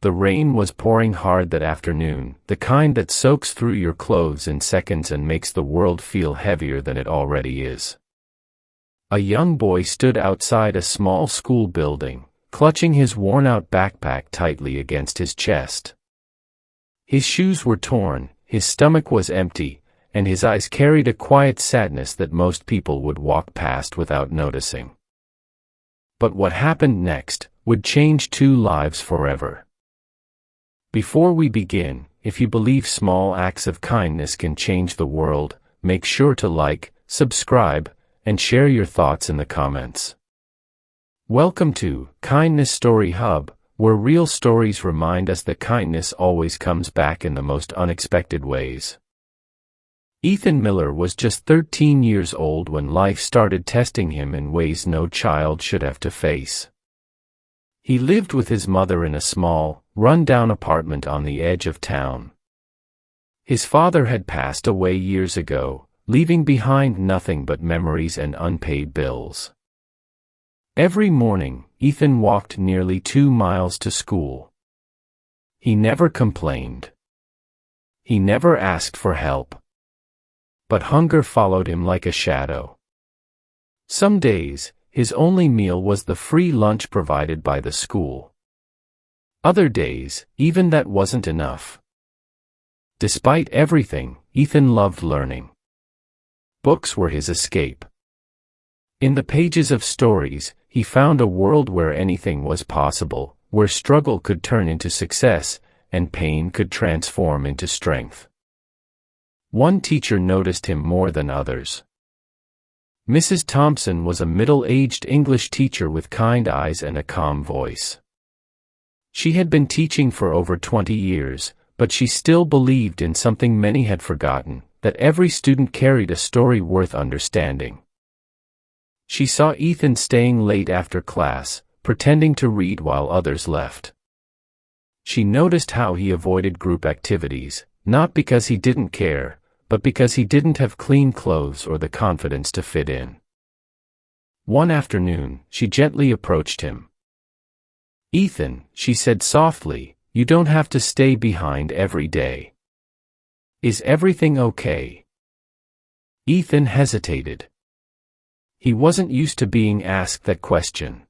The rain was pouring hard that afternoon, the kind that soaks through your clothes in seconds and makes the world feel heavier than it already is. A young boy stood outside a small school building, clutching his worn-out backpack tightly against his chest. His shoes were torn, his stomach was empty, and his eyes carried a quiet sadness that most people would walk past without noticing. But what happened next would change two lives forever. Before we begin, if you believe small acts of kindness can change the world, make sure to like, subscribe, and share your thoughts in the comments. Welcome to Kindness Story Hub, where real stories remind us that kindness always comes back in the most unexpected ways. Ethan Miller was just 13 years old when life started testing him in ways no child should have to face. He lived with his mother in a small, run-down apartment on the edge of town. His father had passed away years ago, leaving behind nothing but memories and unpaid bills. Every morning, Ethan walked nearly 2 miles to school. He never complained. He never asked for help. But hunger followed him like a shadow. Some days, his only meal was the free lunch provided by the school. Other days, even that wasn't enough. Despite everything, Ethan loved learning. Books were his escape. In the pages of stories, he found a world where anything was possible, where struggle could turn into success, and pain could transform into strength. One teacher noticed him more than others. Mrs. Thompson was a middle-aged English teacher with kind eyes and a calm voice. She had been teaching for over 20 years, but she still believed in something many had forgotten, that every student carried a story worth understanding. She saw Ethan staying late after class, pretending to read while others left. She noticed how he avoided group activities, not because he didn't care, but because he didn't have clean clothes or the confidence to fit in. One afternoon, she gently approached him. "Ethan," she said softly, "you don't have to stay behind every day. Is everything okay?" Ethan hesitated. He wasn't used to being asked that question.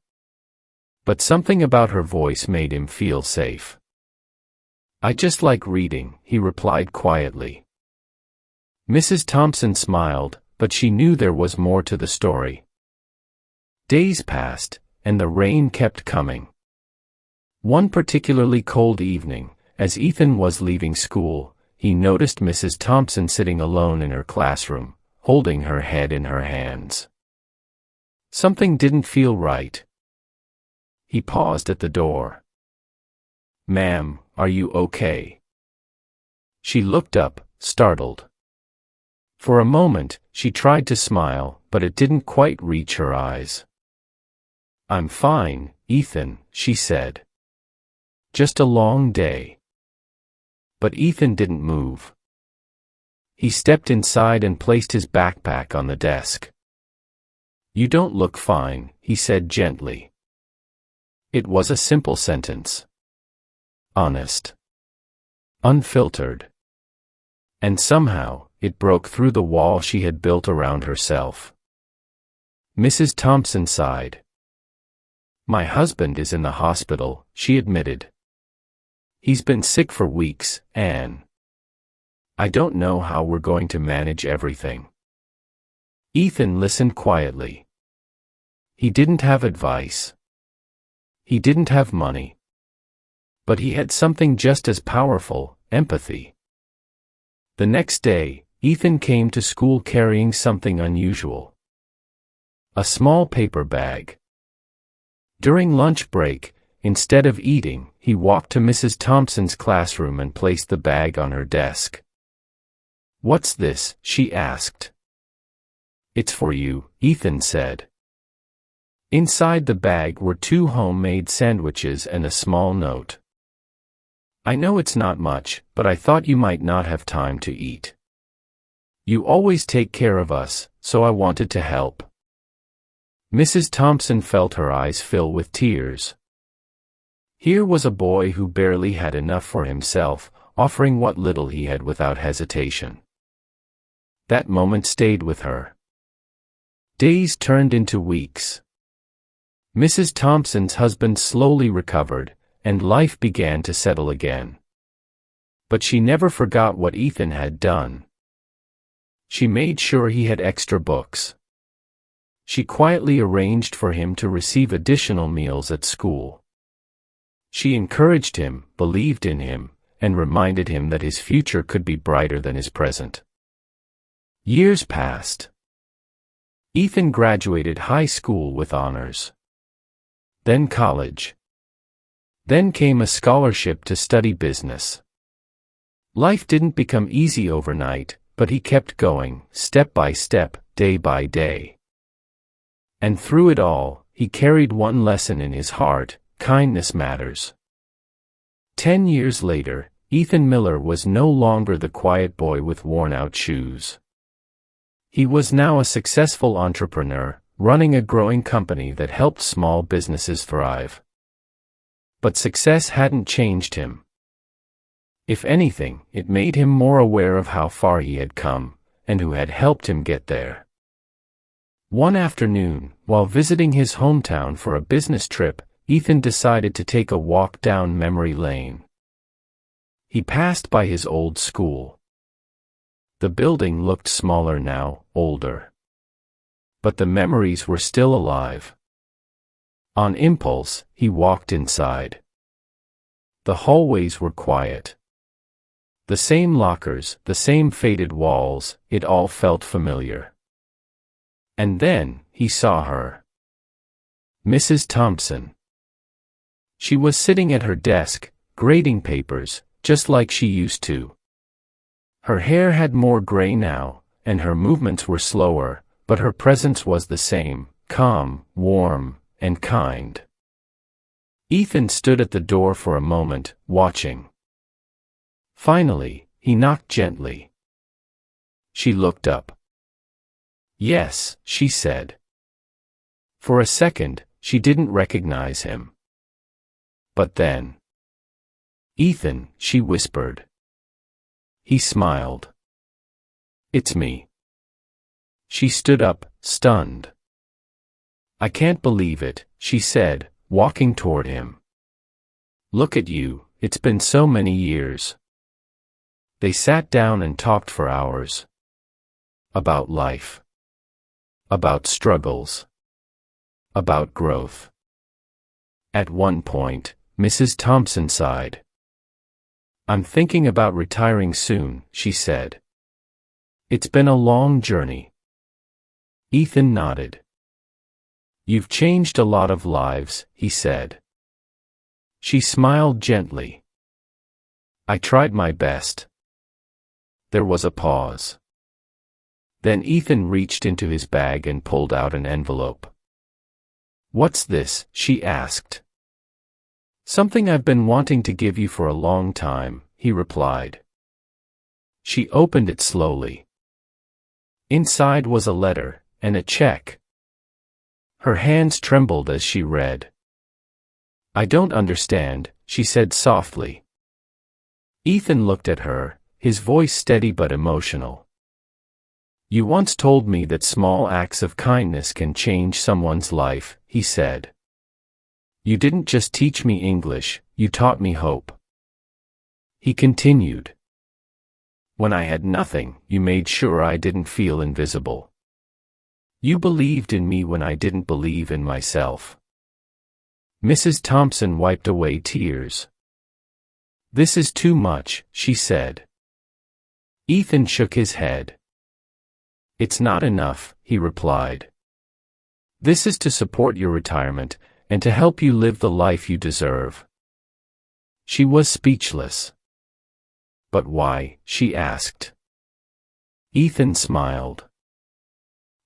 But something about her voice made him feel safe. "I just like reading," he replied quietly. Mrs. Thompson smiled, but she knew there was more to the story. Days passed, and the rain kept coming. One particularly cold evening, as Ethan was leaving school, he noticed Mrs. Thompson sitting alone in her classroom, holding her head in her hands. Something didn't feel right. He paused at the door. "Ma'am, are you okay?" She looked up, startled. For a moment, she tried to smile, but it didn't quite reach her eyes. "I'm fine, Ethan," she said. "Just a long day." But Ethan didn't move. He stepped inside and placed his backpack on the desk. "You don't look fine," he said gently. It was a simple sentence. Honest. Unfiltered. And somehow, it broke through the wall she had built around herself. Mrs. Thompson sighed. "My husband is in the hospital," she admitted. "He's been sick for weeks, Anne. I don't know how we're going to manage everything." Ethan listened quietly. He didn't have advice. He didn't have money. But he had something just as powerful, empathy. The next day, Ethan came to school carrying something unusual. A small paper bag. During lunch break, instead of eating, he walked to Mrs. Thompson's classroom and placed the bag on her desk. "What's this?" she asked. "It's for you," Ethan said. Inside the bag were 2 homemade sandwiches and a small note. "I know it's not much, but I thought you might not have time to eat. You always take care of us, so I wanted to help." Mrs. Thompson felt her eyes fill with tears. Here was a boy who barely had enough for himself, offering what little he had without hesitation. That moment stayed with her. Days turned into weeks. Mrs. Thompson's husband slowly recovered, and life began to settle again. But she never forgot what Ethan had done. She made sure he had extra books. She quietly arranged for him to receive additional meals at school. She encouraged him, believed in him, and reminded him that his future could be brighter than his present. Years passed. Ethan graduated high school with honors. Then college. Then came a scholarship to study business. Life didn't become easy overnight, but he kept going, step by step, day by day. And through it all, he carried one lesson in his heart: kindness matters. 10 years later, Ethan Miller was no longer the quiet boy with worn-out shoes. He was now a successful entrepreneur, running a growing company that helped small businesses thrive. But success hadn't changed him. If anything, it made him more aware of how far he had come, and who had helped him get there. One afternoon, while visiting his hometown for a business trip, Ethan decided to take a walk down memory lane. He passed by his old school. The building looked smaller now, older. But the memories were still alive. On impulse, he walked inside. The hallways were quiet. The same lockers, the same faded walls, it all felt familiar. And then, he saw her. Mrs. Thompson. She was sitting at her desk, grading papers, just like she used to. Her hair had more gray now, and her movements were slower, but her presence was the same, calm, warm, and kind. Ethan stood at the door for a moment, watching. Finally, he knocked gently. She looked up. "Yes," she said. For a second, she didn't recognize him. But then, "Ethan," she whispered. He smiled. "It's me." She stood up, stunned. "I can't believe it," she said, walking toward him. "Look at you, it's been so many years." They sat down and talked for hours. About life. About struggles. About growth. At one point, Mrs. Thompson sighed. "I'm thinking about retiring soon," she said. "It's been a long journey." Ethan nodded. "You've changed a lot of lives," he said. She smiled gently. "I tried my best." There was a pause. Then Ethan reached into his bag and pulled out an envelope. "What's this?" she asked. "Something I've been wanting to give you for a long time," he replied. She opened it slowly. Inside was a letter, and a check. Her hands trembled as she read. "I don't understand," she said softly. Ethan looked at her, his voice steady but emotional. "You once told me that small acts of kindness can change someone's life," he said. "You didn't just teach me English, you taught me hope." He continued. "When I had nothing, you made sure I didn't feel invisible. You believed in me when I didn't believe in myself." Mrs. Thompson wiped away tears. "This is too much," she said. Ethan shook his head. "It's not enough," he replied. "This is to support your retirement, and to help you live the life you deserve." She was speechless. "But why?" she asked. Ethan smiled.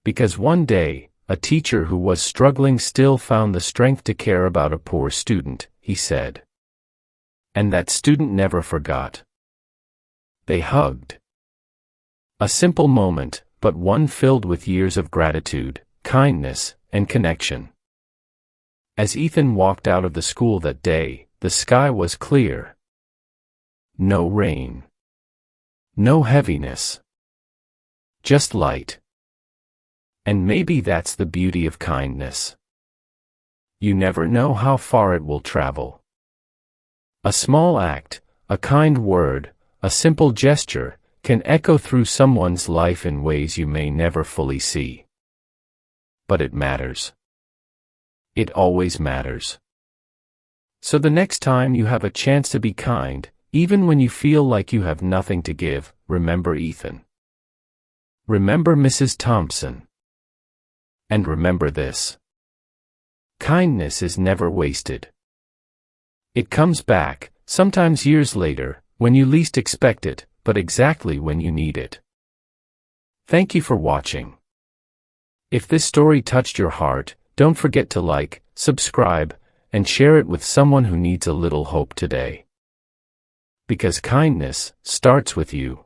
"Because one day, a teacher who was struggling still found the strength to care about a poor student," he said. "And that student never forgot." They hugged. A simple moment, but one filled with years of gratitude, kindness, and connection. As Ethan walked out of the school that day, the sky was clear. No rain. No heaviness. Just light. And maybe that's the beauty of kindness. You never know how far it will travel. A small act, a kind word, a simple gesture, can echo through someone's life in ways you may never fully see. But it matters. It always matters. So the next time you have a chance to be kind, even when you feel like you have nothing to give, remember Ethan. Remember Mrs. Thompson. And remember this. Kindness is never wasted. It comes back, sometimes years later, when you least expect it, but exactly when you need it. Thank you for watching. If this story touched your heart, don't forget to like, subscribe, and share it with someone who needs a little hope today. Because kindness starts with you.